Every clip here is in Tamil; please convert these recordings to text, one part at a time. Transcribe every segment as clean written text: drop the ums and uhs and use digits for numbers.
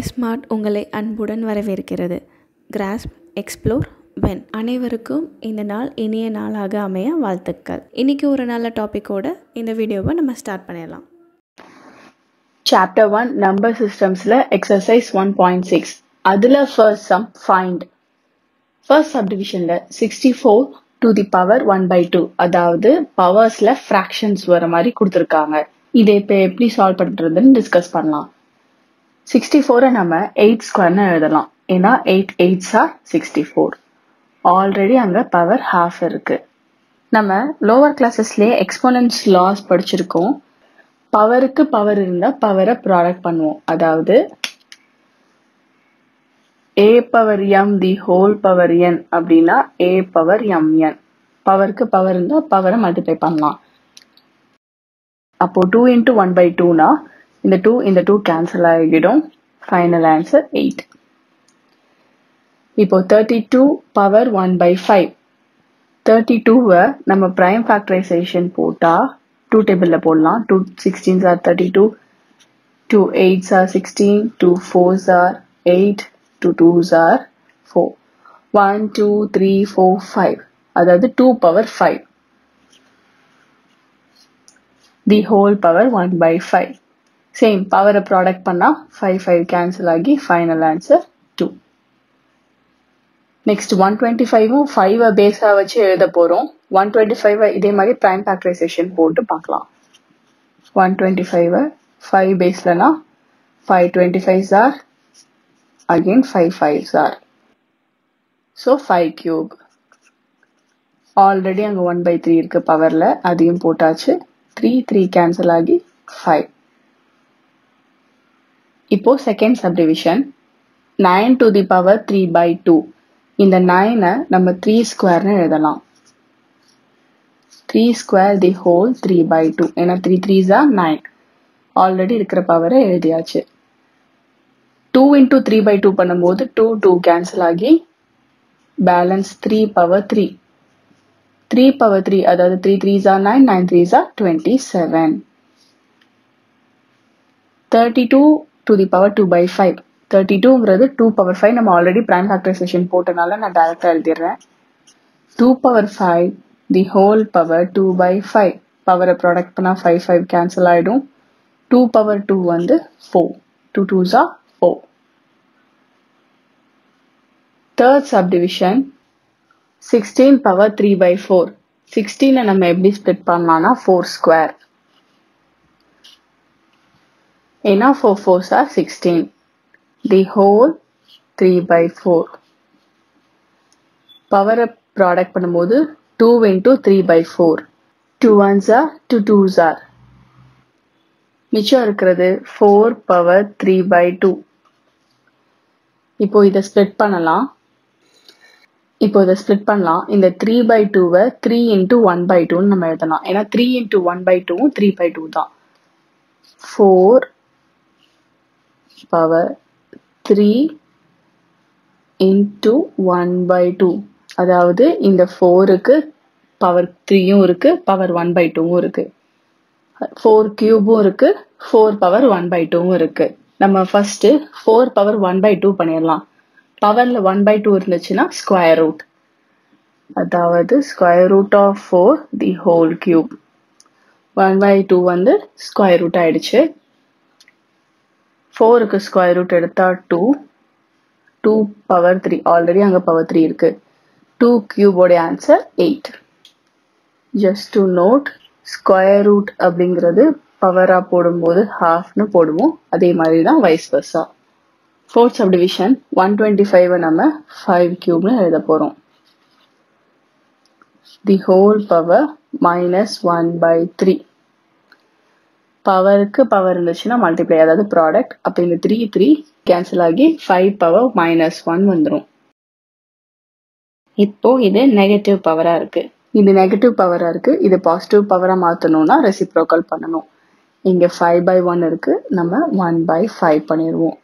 ஸ்மார்ட் உங்களை அன்புடன் வரவேற்கிறது. Grass, explore, when. அனைவருக்கும் இந்த நாள் இனிய நாளாக அமைய வாழ்த்துக்கள். இன்றைக்கி ஒரு நல்ல டாப்பிக்கோட இந்த வீடியோவை நம்ம ஸ்டார்ட் பண்ணிடலாம். Chapter 1 Number Systemsல Exercise 1.6 அதில் first sum find. First subdivisionல 64 to the power 1/2 அதாவது பவர்ஸில் ஃப்ராக்ஷன்ஸ் வர மாதிரி கொடுத்துருக்காங்க. இதை இப்போ எப்படி சால்வ் பண்ணுறதுன்னு டிஸ்கஸ் பண்ணலாம். 64 நம்ம 8 ஸ்கொயர்னு எழுதலாம். ஏன்னா 8 8s are 64. ஆல்ரெடி அங்கே பவர் ஹாஃப் இருக்கு. நம்ம லோவர் கிளாஸஸ்லேயே எக்ஸ்போனன்ஸ் லாஸ் படிச்சிருக்கோம். பவருக்கு பவர் இருந்தால் பவரை ப்ராடக்ட் பண்ணுவோம். அதாவது a power m the whole power n அப்படின்னா a பவர் mn. பவருக்கு பவர் இருந்தால் பவரை மல்டிப்ளை பண்ணலாம். அப்போ 2 into 1/2னா இந்த 2 கேன்சல் ஆகிடும். Final answer 8. இப்போ 32 பவர் 1/5. 32வை நம்ம பிரைம் ஃபேக்டரைசேஷன் போட்டா 2 டேபிளில் போடலாம். 2 16s are 32, 2 8s are 16, 2 4s are 8, 2 2s are 4. 1 2 3 4 5 அதாவது 2 power 5. The whole power 1/5. Same பவரை ப்ராடக்ட் பண்ணால் 5 5 கேன்சல் ஆகி ஃபைனல் ஆன்சர் 2. நெக்ஸ்ட் 125ம் 5 பேஸாக வச்சு எழுத போகிறோம். 125 இதே மாதிரி ப்ரைம் ஃபேக்டரைசேஷன் போட்டு பார்க்கலாம். 125 5 பேஸ்லனா 5 25s are again 5 5s are. So 5 cube. Already அங்கே 1/3 இருக்கு பவரில், அதையும் போட்டாச்சு. 3 3 கேன்சல் ஆகி 5. இப்போ second subdivision 9 to the power 3/2. இந்த 9 நம்ம 3 ஸ்கொயர்னு எழுதலாம். 3 ஸ்கொயர் தி ஹோல் 3/2. ஏன்னா 3 3s are 9. ஆல்ரெடி இருக்கிற பவரை எழுதியாச்சு. 2 into 3/2 பண்ணும்போது 2 2 கேன்சல் ஆகி பேலன்ஸ் 3 power 3. 3 power 3 அதாவது 3 3s are 9, 9 3s are 27. 32 to the power 2/5. 32ங்கிறது 2 power 5. நம்ம ஆல்ரெடி பிரைம் ஃபேக்டரைசேஷன் போட்டனால நான் டைரக்டாக எழுதிடுறேன். 2 power 5 தி ஹோல் பவர் 2/5. பவரை ப்ராடக்ட் பண்ணால் 5 5 கேன்சல் ஆகிடும். 2 power 2 வந்து 4. 2 2s are 4. Third subdivision 16 power 3/4. 16 நம்ம எப்படி ஸ்ப்ளிட் பண்ணலாம்னா 4 ஸ்கொயர். ஏன்னா 4 4s are 16. The whole 3/4. பவரை ப்ராடக்ட் பண்ணும்போது 2 into 3/4. 2 1s are 2 2s are. மிச்சம் இருக்கிறது 4 power 3/2. இப்போ இதை ஸ்ப்ளிட் பண்ணலாம். இந்த 3/2வை 3 into 1/2ன்னு நம்ம எழுதலாம். ஏன்னா 3 into 1/2வும் 3/2 தான். 4 power 3 into 1/2. அதாவது இந்த 4க்கு பவர் 3யும் இருக்கு, பவர் 1/2வும் இருக்கு. 4 கியூபும் இருக்கு, 4 power 1/2வும் இருக்கு. நம்ம ஃபர்ஸ்ட் 4 power 1/2 பண்ணிடலாம். பவர்ல 1/2 இருந்துச்சுன்னா ஸ்கொயர் ரூட், அதாவது square root of 4 the whole cube. 1/2 வந்து ஸ்கொயர் ரூட் ஆயிடுச்சு. 4க்கு ஸ்கொயர் ரூட் எடுத்தா 2. 2 power 3. ஆல்ரெடி அங்கே பவர் 3 இருக்கு. 2 கியூபோட answer 8. Just to note, square root அப்படிங்கிறது பவராக போடும்போது ஹாஃப்னு போடுவோம். அதே மாதிரி தான் வைஸ் வர்ஸா. ஃபோர்த் சப்டிவிஷன் 125 நம்ம 5 கியூப்னு எழுத போகிறோம். The whole power -1/3. பவருக்கு பவர் இருந்துச்சுன்னா மல்டிப்ளை, அதாவது ப்ராடக்ட். அப்போ இந்த 3 3 கேன்சல் ஆகி 5 power -1 வந்துடும். இப்போ இது நெகட்டிவ் பவராக இருக்கு. இது பாசிட்டிவ் பவராக மாற்றணும்னா ரெசிப்ரோக்கல் பண்ணணும். இங்கே 5/1 இருக்கு, நம்ம 1/5 பண்ணிடுவோம்.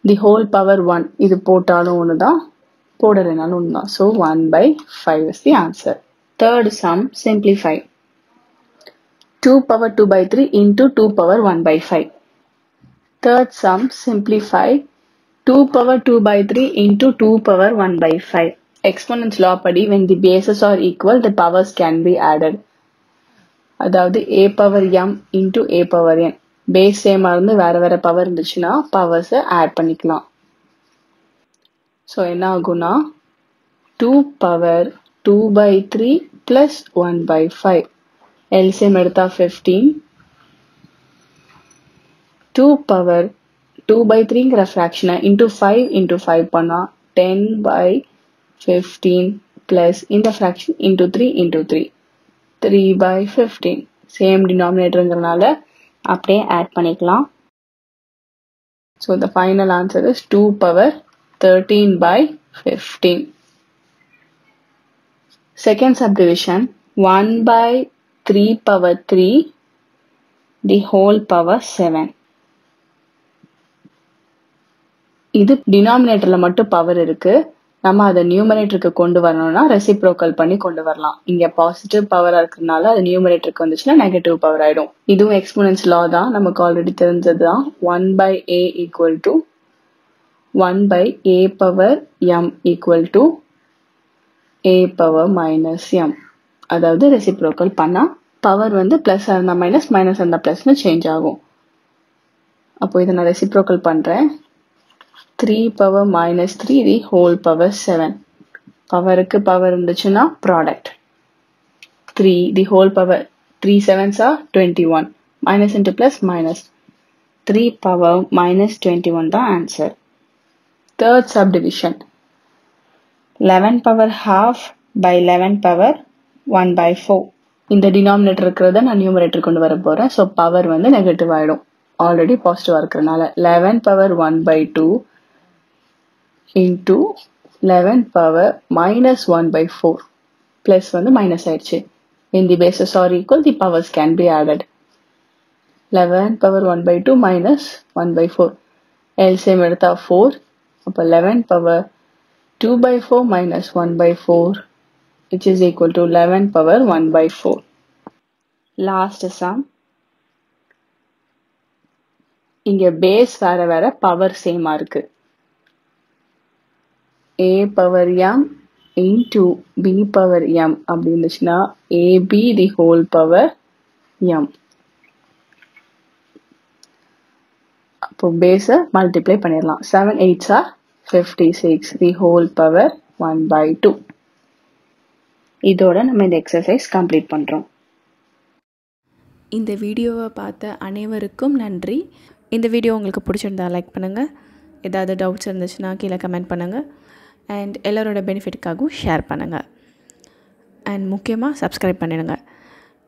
தி ஹோல் பவர் 1 இது போட்டாலும் ஒன்று தான், போடலைனாலும் ஒன்று தான். So 1/5 is the answer. Third sum simplify. 2 power 2/3 into 2 power 1/5. Third sum simplify 2 power 2 by 3 into 2 power 1 by 5. Exponents law படி when the bases are equal, the powers can be added. அதாவது a power m into a power n. Base சேமா இருந்து வேற பவர் இருந்துச்சுன்னா பவர்ஸை ஆட் பண்ணிக்கலாம். ஸோ என்ன ஆகும்னா 2 power 2 by 3 plus 1 by 5. LCM எடுத்தா 15. 2 power 2 by 3ங்கிற ஃப்ராக்ஷனை into 5 into 5 பண்ணா 10 by 15 plus இந்த fraction into 3 into 3. 3 by 15. Same டினாமினேட்டருங்கிறனால அப்படியே ஆட் பண்ணிக்கலாம். So the final answer is 2 power 13 by 15. Second subdivision 1 by 3 power 3 the whole power 7. இது டினாமினேட்டர்ல மட்டும் பவர் இருக்கு. நம்ம அதை நியூமரேட்டருக்கு கொண்டு வரணும்னா ரெசிப்ரோக்கல் பண்ணி கொண்டு வரலாம். இங்க பாசிட்டிவ் பவரா இருக்கிறதுனால அது நியூமரேட்டருக்கு வந்துச்சுன்னா நெகட்டிவ் பவர் ஆயிடும். இதுவும் எக்ஸ்போனன்ஸ் லா தான், நமக்கு already தெரிஞ்சதுதான். 1 by a equal to 1 by a power m equal to a power minus m. அதாவது ரெசிப்ரோக்கல் பண்ணா பவர் வந்து பிளஸ் இருந்தா மைனஸ், மைனஸ் இருந்தா பிளஸ்னு சேஞ்ச் ஆகும். அப்போ இதை நான் ரெசிப்ரோக்கல் பண்றேன். 3 power minus 3 the whole power 7. பவருக்கு power இருந்துச்சுன்னா product 3 the whole power 3 sevens are 21. minus into plus minus 3 power minus 21 தான் answer. Third subdivision 11 power half by 11 power 1 by 4. இந்த டினாமினேட்டர் இருக்கிறத நான் நியூமரேட்டர் கொண்டு வர போறேன். ஸோ பவர் வந்து நெகட்டிவ் ஆயிடும், ஆல்ரெடி பாசிட்டிவா இருக்கிறதுனால. 11 power 1 by 2 into 11 power minus 1 by 4. Plus வந்து minus ஆயிடுச்சு. When the bases are equal, the powers can be added. 11 power 1 by 2 minus 1 by 4. LCM எடுத்தா 4. அப்போ 11 power 2 by 4 minus 1 by 4 which is equal to 11 power 1 by 4. Last sum. இங்க பேஸ் வேற பவர் சேமா இருக்கு. a power m into b power m அப்படி இருந்துச்சுன்னா ab the whole power m. அப்போ பேஸை மல்டிப்ளை பண்ணிடலாம். 7 8s are 56 the whole power 1 by 2. இதோட நம்ம இந்த எக்ஸசைஸ் கம்ப்ளீட் பண்றோம். இந்த வீடியோவை பார்த்த அனைவருக்கும் நன்றி. இந்த வீடியோ உங்களுக்கு பிடிச்சிருந்தா லைக் பண்ணுங்கள். ஏதாவது டவுட்ஸ் இருந்துச்சுன்னா கீழே கமெண்ட் பண்ணுங்கள். அண்ட் எல்லோரோட பெனிஃபிட்டுக்காகவும் ஷேர் பண்ணுங்கள். அண்ட் முக்கியமாக சப்ஸ்கிரைப் பண்ணிடுங்க.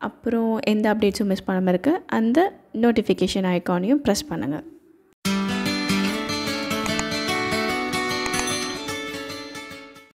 அப்புறம் எந்த அப்டேட்ஸும் மிஸ் பண்ணாமல் இருக்க அந்த நோட்டிஃபிகேஷன் ஐக்கானையும் ப்ரெஸ் பண்ணுங்கள்.